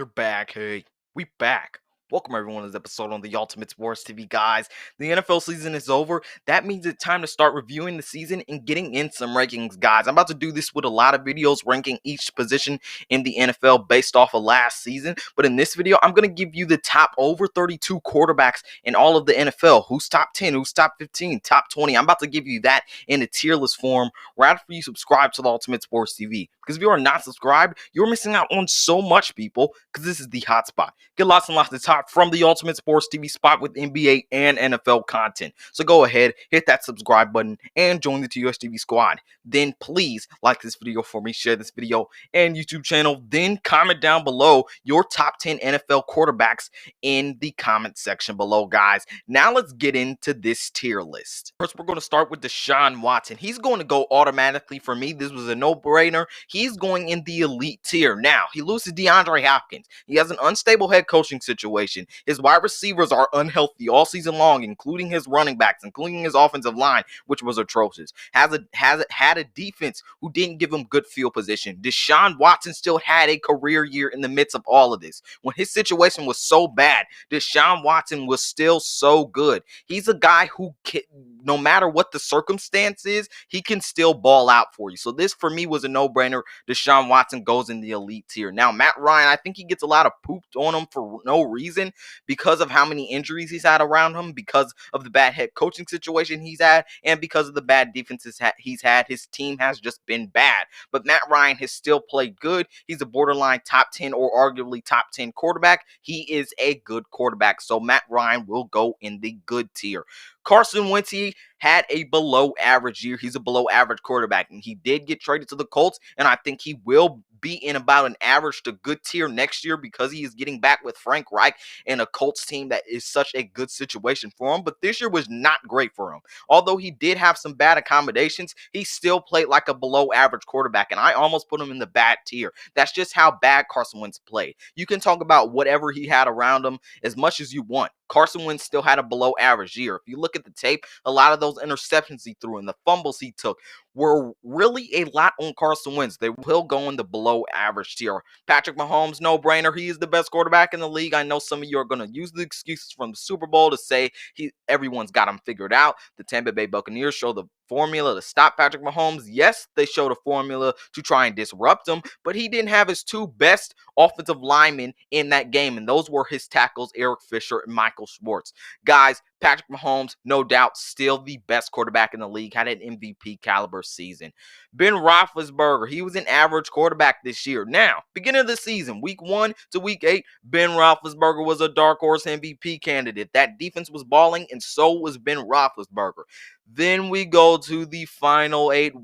You're back. Hey, we back. Welcome everyone to this episode on the Ultimate Sports TV, guys. The NFL season is over. That means it's time to start reviewing the season and getting in some rankings, guys. I'm about to do this with a lot of videos ranking each position in the NFL based off of last season. But in this video, I'm going to give you the top over 32 quarterbacks in all of the NFL. Who's top 10, who's top 15, top 20. I'm about to give you that in a tier list form right after you subscribe to the Ultimate Sports TV. Because if you are not subscribed, you're missing out on so much, people, because this is the hot spot. Get lots and lots of top from the Ultimate Sports TV spot with NBA and NFL content. So go ahead, hit that subscribe button, and join the TUS TV squad. Then please like this video for me, share this video and YouTube channel. Then comment down below your top 10 NFL quarterbacks in the comment section below, guys. Now let's get into this tier list. First, we're going to start with Deshaun Watson. He's going to go automatically for me. This was a no-brainer. He's going in the elite tier. Now, he loses DeAndre Hopkins. He has an unstable head coaching situation. His wide receivers are unhealthy all season long, including his running backs, including his offensive line, which was atrocious. Had a defense who didn't give him good field position. Deshaun Watson still had a career year in the midst of all of this. When his situation was so bad, Deshaun Watson was still so good. He's a guy who no matter what the circumstance is, he can still ball out for you. So this, for me, was a no-brainer. Deshaun Watson goes in the elite tier. Now, Matt Ryan, I think he gets a lot of pooped on him for no reason because of how many injuries he's had around him, because of the bad head coaching situation he's had, and because of the bad defenses he's had. His team has just been bad. But Matt Ryan has still played good. He's a borderline top 10 or arguably top 10 quarterback. He is a good quarterback. So Matt Ryan will go in the good tier. Carson Wentz, he had a below average year. He's a below average quarterback, and he did get traded to the Colts, and I think he will be in about an average to good tier next year because he is getting back with Frank Reich and a Colts team that is such a good situation for him. But this year was not great for him. Although he did have some bad accommodations, he still played like a below average quarterback, and I almost put him in the bad tier. That's just how bad Carson Wentz played. You can talk about whatever he had around him as much as you want. Carson Wentz still had a below average year. If you look at the tape, a lot of those interceptions he threw and the fumbles he took were really a lot on Carson Wentz. They will go in the below average tier. Patrick Mahomes, no-brainer. He is the best quarterback in the league. I know some of you are going to use the excuses from the Super Bowl to say everyone's got him figured out. The Tampa Bay Buccaneers show the formula to stop Patrick Mahomes. Yes, they showed a formula to try and disrupt him, but he didn't have his two best offensive linemen in that game, and those were his tackles, Eric Fisher and Michael Schwartz. Guys, Patrick Mahomes, no doubt, still the best quarterback in the league, had an MVP caliber season. Ben Roethlisberger, he was an average quarterback this year. Now, beginning of the season, week 1 to week 8, Ben Roethlisberger was a dark horse MVP candidate. That defense was balling, and so was Ben Roethlisberger. Then we go to the final 9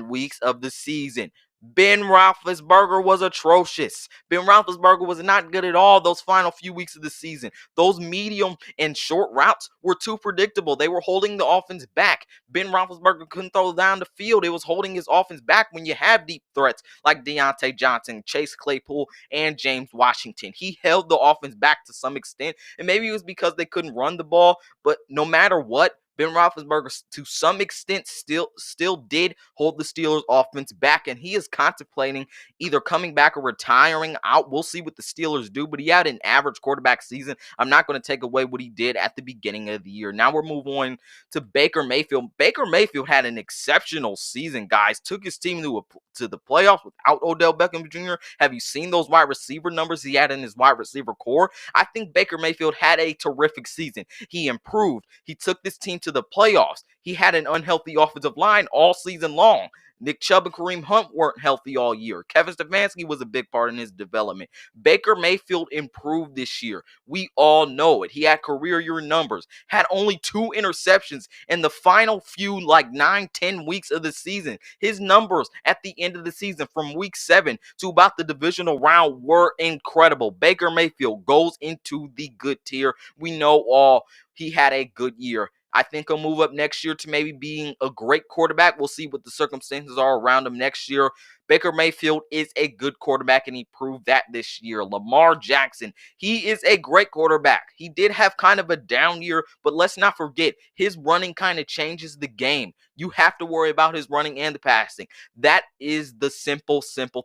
weeks of the season. Ben Roethlisberger was atrocious. Ben Roethlisberger was not good at all those final few weeks of the season. Those medium and short routes were too predictable. They were holding the offense back. Ben Roethlisberger couldn't throw down the field. It was holding his offense back when you have deep threats like Deontay Johnson, Chase Claypool, and James Washington. He held the offense back to some extent, and maybe it was because they couldn't run the ball, but no matter what, Ben Roethlisberger, to some extent, still did hold the Steelers' offense back, and he is contemplating either coming back or retiring out. We'll see what the Steelers do, but he had an average quarterback season. I'm not going to take away what he did at the beginning of the year. Now we're moving on to Baker Mayfield. Baker Mayfield had an exceptional season, guys. Took his team to the playoffs without Odell Beckham Jr. Have you seen those wide receiver numbers he had in his wide receiver core? I think Baker Mayfield had a terrific season. He improved. He took this team to the playoffs. He had an unhealthy offensive line all season long. Nick Chubb and Kareem Hunt weren't healthy all year. Kevin Stefanski was a big part in his development. Baker Mayfield improved this year. We all know it. He had career year numbers, had only 2 interceptions in the final few 9-10 weeks of the season. His numbers at the end of the season from week 7 to about the divisional round were incredible. Baker Mayfield goes into the good tier. We know all he had a good year. I think he'll move up next year to maybe being a great quarterback. We'll see what the circumstances are around him next year. Baker Mayfield is a good quarterback, and he proved that this year. Lamar Jackson, he is a great quarterback. He did have kind of a down year, but let's not forget, his running kind of changes the game. You have to worry about his running and the passing. That is the simple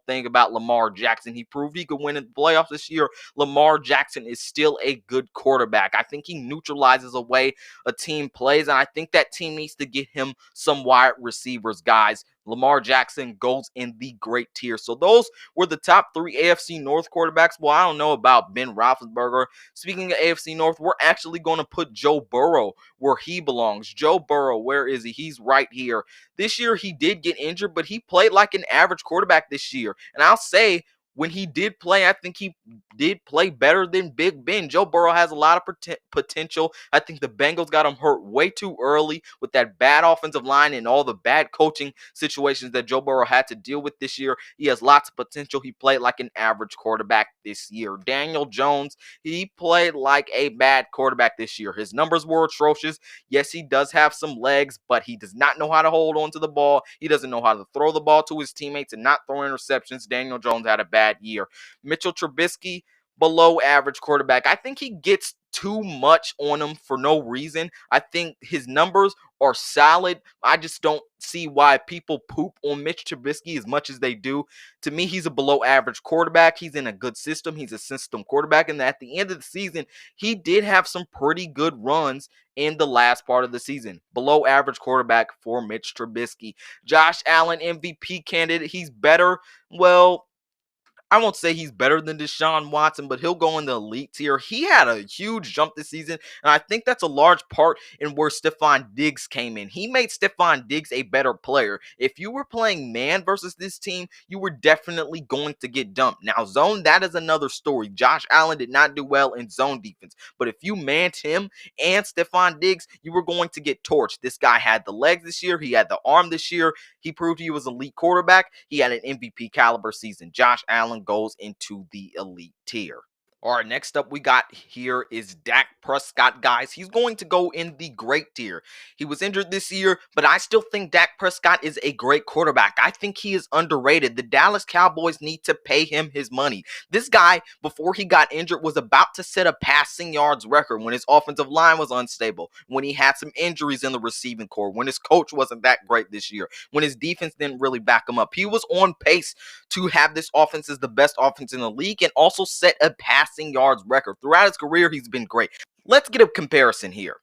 thing about Lamar Jackson. He proved he could win in the playoffs this year. Lamar Jackson is still a good quarterback. I think he neutralizes a way a team plays, and I think that team needs to get him some wide receivers, guys. Lamar Jackson goes in the great tier. So those were the top 3 AFC North quarterbacks. Well, I don't know about Ben Roethlisberger. Speaking of AFC North, we're actually going to put Joe Burrow where he belongs. Joe Burrow, where is he? He's right here. This year, he did get injured, but he played like an average quarterback this year. And I'll say, when he did play, I think he did play better than Big Ben. Joe Burrow has a lot of potential. I think the Bengals got him hurt way too early with that bad offensive line and all the bad coaching situations that Joe Burrow had to deal with this year. He has lots of potential. He played like an average quarterback this year. Daniel Jones, he played like a bad quarterback this year. His numbers were atrocious. Yes, he does have some legs, but he does not know how to hold on to the ball. He doesn't know how to throw the ball to his teammates and not throw interceptions. Daniel Jones had a bad year. Mitchell Trubisky, below average quarterback. I think he gets too much on him for no reason. I think his numbers are solid. I just don't see why people poop on Mitch Trubisky as much as they do. To me, he's a below average quarterback. He's in a good system. He's a system quarterback. And at the end of the season, he did have some pretty good runs in the last part of the season. Below average quarterback for Mitch Trubisky. Josh Allen, MVP candidate. He's better. Well, I won't say he's better than Deshaun Watson, but he'll go in the elite tier. He had a huge jump this season, and I think that's a large part in where Stephon Diggs came in. He made Stephon Diggs a better player. If you were playing man versus this team, you were definitely going to get dumped. Now, zone, that is another story. Josh Allen did not do well in zone defense, but if you manned him and Stephon Diggs, you were going to get torched. This guy had the legs this year. He had the arm this year. He proved he was an elite quarterback. He had an MVP caliber season. Josh Allen goes into the elite tier. All right, next up we got here is Dak Prescott, guys. He's going to go in the great tier. He was injured this year, but I still think Dak Prescott is a great quarterback. I think he is underrated. The Dallas Cowboys need to pay him his money. This guy, before he got injured, was about to set a passing yards record when his offensive line was unstable, when he had some injuries in the receiving corps, when his coach wasn't that great this year, when his defense didn't really back him up. He was on pace to have this offense as the best offense in the league and also set a passing yards record. Throughout his career, he's been great. Let's get a comparison here.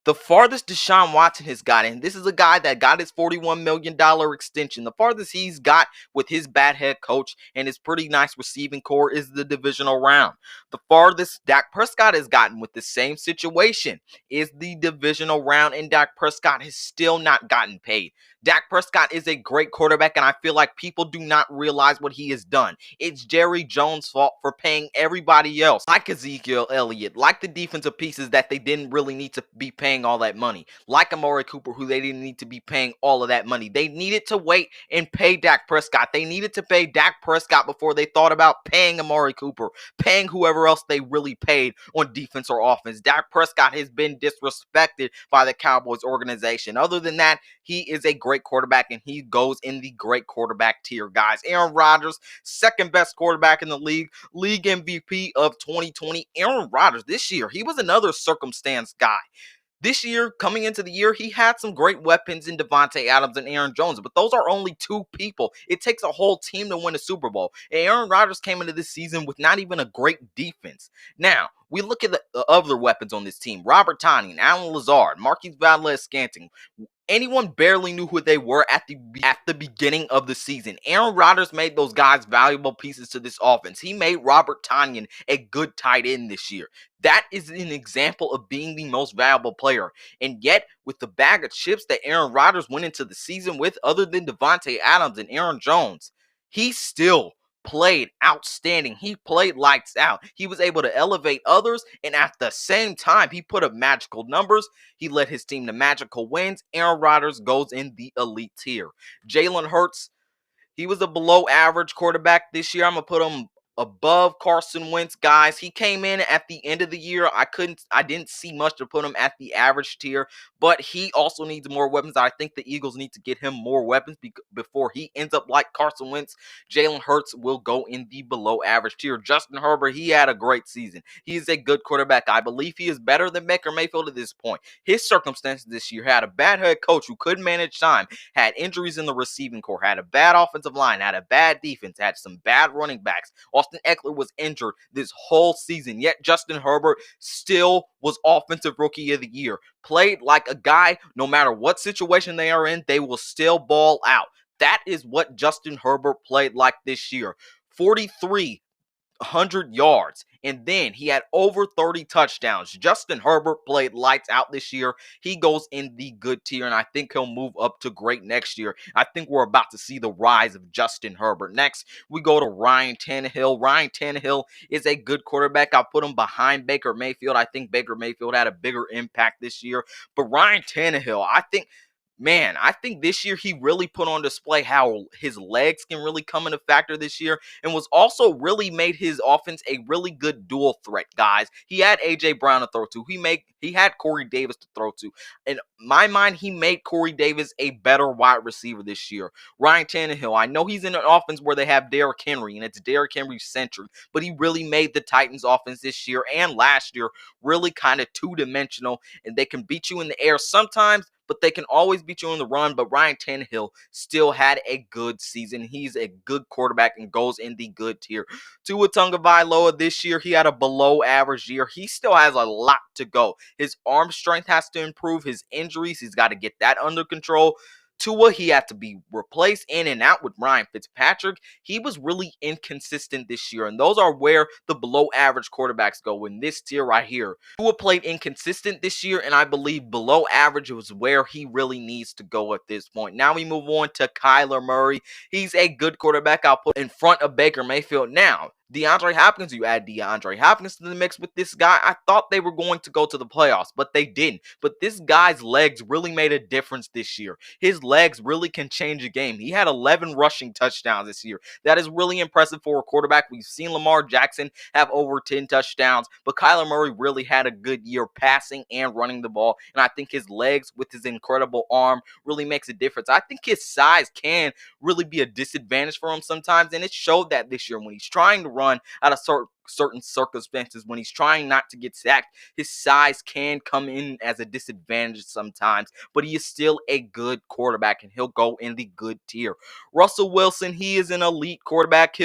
The farthest Deshaun Watson has gotten, this is a guy that got his $41 million extension. The farthest he's got with his bad head coach and his pretty nice receiving core is the divisional round. The farthest Dak Prescott has gotten with the same situation is the divisional round, and Dak Prescott has still not gotten paid. Dak Prescott is a great quarterback, and I feel like people do not realize what he has done. It's Jerry Jones' fault for paying everybody else, like Ezekiel Elliott, like the defensive pieces that they didn't really need to be paying all that money, like Amari Cooper, who they didn't need to be paying all of that money. They needed to wait and pay Dak Prescott. They needed to pay Dak Prescott before they thought about paying Amari Cooper, paying whoever else they really paid on defense or offense. Dak Prescott has been disrespected by the Cowboys organization. Other than that, he is a great quarterback, and he goes in the great quarterback tier, guys. Aaron Rodgers, second best quarterback in the league MVP of 2020. Aaron Rodgers, this year, he was another circumstance guy. This year, coming into the year, he had some great weapons in Devontae Adams and Aaron Jones, but those are only two people. It takes a whole team to win a Super Bowl. And Aaron Rodgers came into this season with not even a great defense. Now, we look at the other weapons on this team. Robert Tonyan, Alan Lazard, Marquise Valdes-Scantling. Anyone barely knew who they were at the beginning of the season. Aaron Rodgers made those guys valuable pieces to this offense. He made Robert Tonyan a good tight end this year. That is an example of being the most valuable player. And yet, with the bag of chips that Aaron Rodgers went into the season with, other than Devontae Adams and Aaron Jones, he still played outstanding. He played lights out. He was able to elevate others, and at the same time, he put up magical numbers. He led his team to magical wins. Aaron Rodgers goes in the elite tier. Jalen Hurts, he was a below average quarterback this year. I'm going to put him above Carson Wentz, guys. He came in at the end of the year. I didn't see much to put him at the average tier, but he also needs more weapons. I think the Eagles need to get him more weapons before he ends up like Carson Wentz. Jalen Hurts will go in the below average tier. Justin Herbert, he had a great season. He is a good quarterback. I believe he is better than Baker Mayfield at this point. His circumstances this year had a bad head coach who couldn't manage time, had injuries in the receiving core, had a bad offensive line, had a bad defense, had some bad running backs. Austin Eckler was injured this whole season, yet Justin Herbert still was Offensive Rookie of the Year. Played like a guy, no matter what situation they are in, they will still ball out. That is what Justin Herbert played like this year. 4,300 yards, and then he had over 30 touchdowns. Justin Herbert played lights out this year. He goes in the good tier, and I think he'll move up to great next year. I think we're about to see the rise of Justin Herbert. Next, we go to Ryan Tannehill. Ryan Tannehill is a good quarterback. I'll put him behind Baker Mayfield. I think Baker Mayfield had a bigger impact this year, but Ryan Tannehill, I think this year he really put on display how his legs can really come into factor this year, and was also really made his offense a really good dual threat, guys. He had A.J. Brown to throw to. He had Corey Davis to throw to. In my mind, he made Corey Davis a better wide receiver this year. Ryan Tannehill, I know he's in an offense where they have Derrick Henry, and it's Derrick Henry centric, but he really made the Titans offense this year and last year really kind of two-dimensional, and they can beat you in the air sometimes, but they can always beat you on the run. But Ryan Tannehill still had a good season. He's a good quarterback and goes in the good tier. Tua Tagovailoa this year, he had a below average year. He still has a lot to go. His arm strength has to improve. His injuries, he's got to get that under control. Tua, he had to be replaced in and out with Ryan Fitzpatrick. He was really inconsistent this year, and those are where the below average quarterbacks go in this tier right here. Tua played inconsistent this year, and I believe below average was where he really needs to go at this point. Now we move on to Kyler Murray. He's a good quarterback. I'll put in front of Baker Mayfield. Now, DeAndre Hopkins, you add DeAndre Hopkins to the mix with this guy. I thought they were going to go to the playoffs, but they didn't. But this guy's legs really made a difference this year. His legs really can change a game. He had 11 rushing touchdowns this year. That is really impressive for a quarterback. We've seen Lamar Jackson have over 10 touchdowns, but Kyler Murray really had a good year passing and running the ball, and I think his legs with his incredible arm really makes a difference. I think his size can really be a disadvantage for him sometimes, and it showed that this year when he's trying to run out of certain circumstances, when he's trying not to get sacked. His size can come in as a disadvantage sometimes, but he is still a good quarterback, and he'll go in the good tier. Russell Wilson, he is an elite quarterback.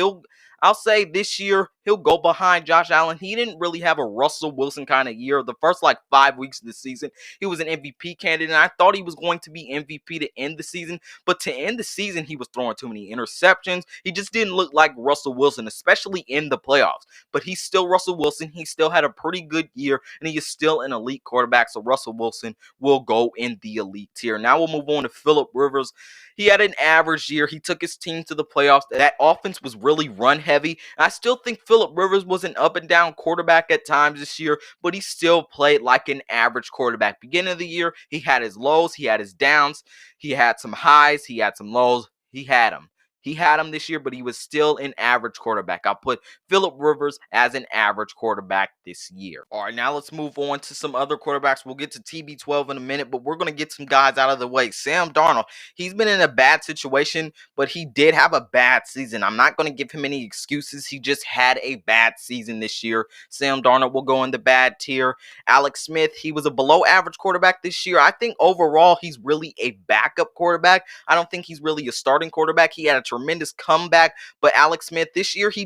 I'll say this year, he'll go behind Josh Allen. He didn't really have a Russell Wilson kind of year. The first 5 weeks of the season, he was an MVP candidate, and I thought he was going to be MVP to end the season. But to end the season, he was throwing too many interceptions. He just didn't look like Russell Wilson, especially in the playoffs. But he's still Russell Wilson. He still had a pretty good year, and he is still an elite quarterback. So Russell Wilson will go in the elite tier. Now we'll move on to Phillip Rivers. He had an average year. He took his team to the playoffs. That offense was really run heavy. I still think Phillip Rivers was an up and down quarterback at times this year, but he still played like an average quarterback. Beginning of the year, he had his lows, he had his downs, he had some highs, he had some lows. He had them. He had him this year, but he was still an average quarterback. I'll put Phillip Rivers as an average quarterback this year. All right, now let's move on to some other quarterbacks. We'll get to TB12 in a minute, but we're going to get some guys out of the way. Sam Darnold, he's been in a bad situation, but he did have a bad season. I'm not going to give him any excuses. He just had a bad season this year. Sam Darnold will go in the bad tier. Alex Smith, he was a below average quarterback this year. I think overall he's really a backup quarterback. I don't think he's really a starting quarterback. He had a tremendous comeback, but Alex Smith this year, he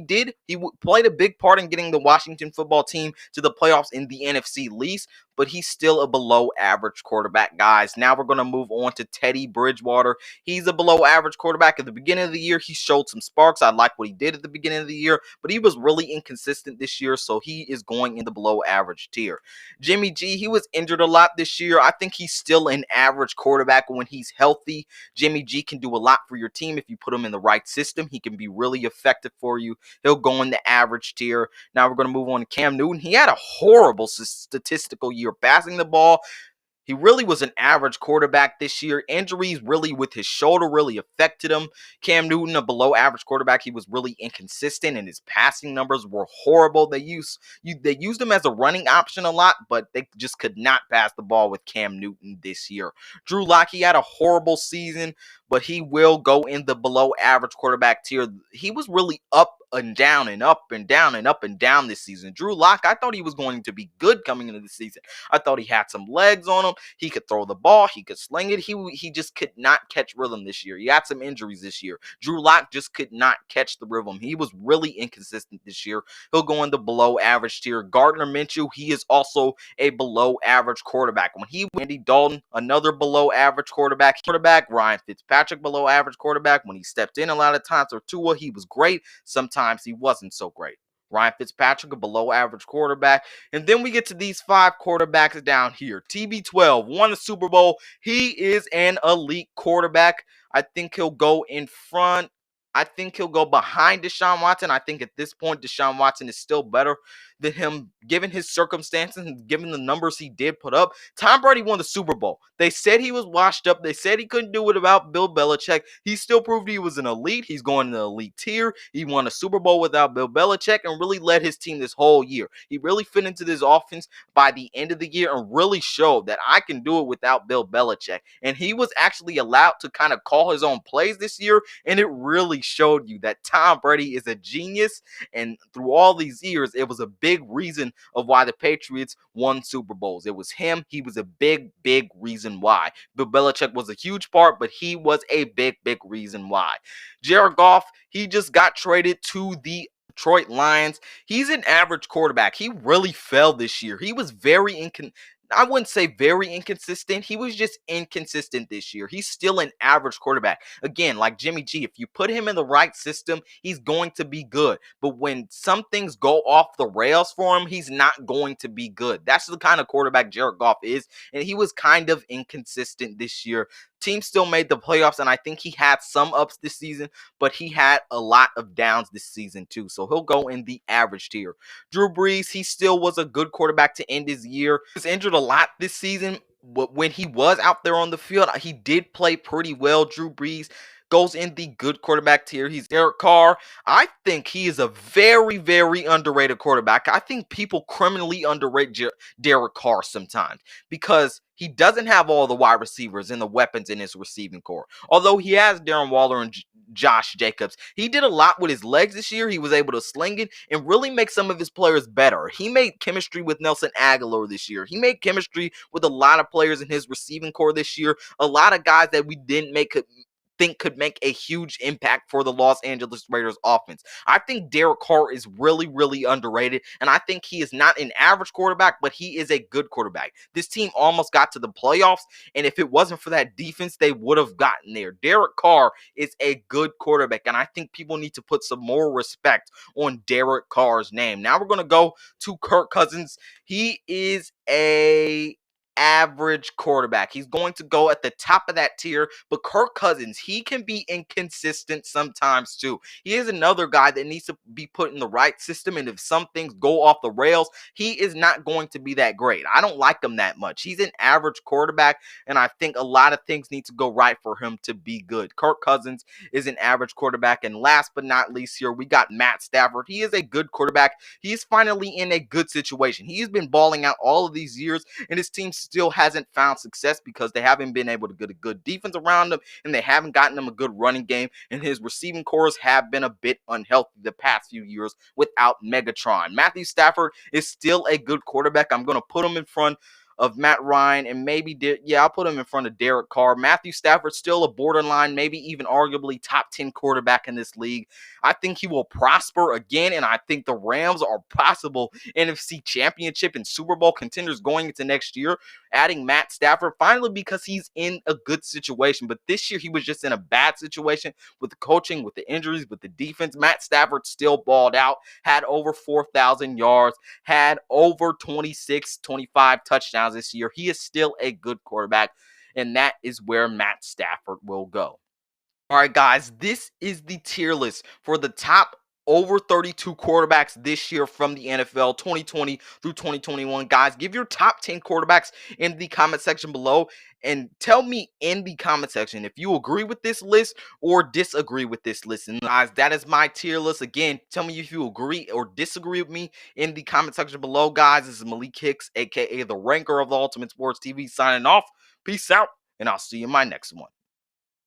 played a big part in getting the Washington football team to the playoffs in the NFC least, but he's still a below average quarterback, guys. Now we're going to move on to Teddy Bridgewater. He's a below average quarterback. At the beginning of the year, he showed some sparks. I like what he did at the beginning of the year, but he was really inconsistent this year, so he is going in the below average tier. Jimmy G, he was injured a lot this year. I think he's still an average quarterback when he's healthy. Jimmy G can do a lot for your team if you put him in the right system. He can be really effective for you. He'll go in the average tier. Now we're going to move on to Cam Newton. He had a horrible statistical year passing the ball. He really was an average quarterback this year. Injuries really with his shoulder really affected him. Cam Newton, a below average quarterback, he was really inconsistent and his passing numbers were horrible. They used him as a running option a lot, but they just could not pass the ball with Cam Newton this year. Drew Lock, he had a horrible season, but he will go in the below average quarterback tier. He was really up and down and up and down and up and down this season. Drew Lock, I thought he was going to be good coming into the season. I thought he had some legs on him. He could throw the ball. He could sling it. He just could not catch rhythm this year. He had some injuries this year. Drew Lock just could not catch the rhythm. He was really inconsistent this year. He'll go in the below average tier. Gardner Minshew, he is also a below average quarterback. When he Andy Dalton, another below average quarterback. Ryan Fitzpatrick, below average quarterback. When he stepped in a lot of times, or Tua, he was great. Sometimes he wasn't so great. Ryan Fitzpatrick, a below average quarterback. And then we get to these 5 quarterbacks down here. TB12 won the Super Bowl. He is an elite quarterback. I think he'll go in front. I think he'll go behind Deshaun Watson. I think at this point, Deshaun Watson is still better than him, given his circumstances and given the numbers he did put up. Tom Brady won the Super Bowl. They said he was washed up. They said he couldn't do it without Bill Belichick. He still proved he was an elite. He's going in the elite tier. He won a Super Bowl without Bill Belichick and really led his team this whole year. He really fit into this offense by the end of the year and really showed that I can do it without Bill Belichick. And he was actually allowed to kind of call his own plays this year, and it really showed you that Tom Brady is a genius. And through all these years, it was a big reason of why the Patriots won Super Bowls. It was him. He was a big reason why. Bill Belichick was a huge part, but he was a big reason why. Jared Goff, he just got traded to the Detroit Lions. He's an average quarterback. He really fell this year. He was I wouldn't say very inconsistent. He was just inconsistent this year. He's still an average quarterback. Again, like Jimmy G, if you put him in the right system, he's going to be good. But when some things go off the rails for him, he's not going to be good. That's the kind of quarterback Jared Goff is, and he was kind of inconsistent this year. Team still made the playoffs, and I think he had some ups this season, but he had a lot of downs this season too. So he'll go in the average tier. Drew Brees, he still was a good quarterback to end his year. He was injured a lot this season, but when he was out there on the field, he did play pretty well. Drew Brees goes in the good quarterback tier. He's Derek Carr. I think he is a very underrated quarterback. I think people criminally underrate Derek Carr sometimes because he doesn't have all the wide receivers and the weapons in his receiving core. Although he has Darren Waller and Josh Jacobs, he did a lot with his legs this year. He was able to sling it and really make some of his players better. He made chemistry with Nelson Aguilar this year. He made chemistry with a lot of players in his receiving core this year. A lot of guys that we didn't think could make a huge impact for the Los Angeles Raiders offense. I think Derek Carr is really underrated, and I think he is not an average quarterback, but he is a good quarterback. This team almost got to the playoffs, and if it wasn't for that defense, they would have gotten there. Derek Carr is a good quarterback, and I think people need to put some more respect on Derek Carr's name. Now we're going to go to Kirk Cousins. He is a average quarterback. He's going to go at the top of that tier, but Kirk Cousins, he can be inconsistent sometimes too. He is another guy that needs to be put in the right system, and if some things go off the rails, he is not going to be that great. I don't like him that much. He's an average quarterback, and I think a lot of things need to go right for him to be good. Kirk Cousins is an average quarterback, and last but not least here, we got Matt Stafford. He is a good quarterback. He is finally in a good situation. He's been balling out all of these years, and his team still hasn't found success because they haven't been able to get a good defense around him, and they haven't gotten him a good running game, and his receiving cores have been a bit unhealthy the past few years without Megatron. Matthew Stafford is still a good quarterback. I'm going to put him in front of Matt Ryan and maybe, I'll put him in front of Derek Carr. Matthew Stafford still a borderline, maybe even arguably top 10 quarterback in this league. I think he will prosper again, and I think the Rams are possible NFC Championship and Super Bowl contenders going into next year, adding Matt Stafford finally because he's in a good situation. But this year he was just in a bad situation with the coaching, with the injuries, with the defense. Matt Stafford still balled out, had over 4,000 yards, had over 25 touchdowns this year. He is still a good quarterback, and that is where Matt Stafford will go. All right, guys, this is the tier list for the top over 32 quarterbacks this year from the NFL 2020 through 2021. Guys, give your top 10 quarterbacks in the comment section below and tell me in the comment section if you agree with this list or disagree with this list. And guys, that is my tier list. Again, tell me if you agree or disagree with me in the comment section below. Guys, this is Malik Hicks, aka the ranker of the Ultimate Sports TV, signing off. Peace out, and I'll see you in my next one.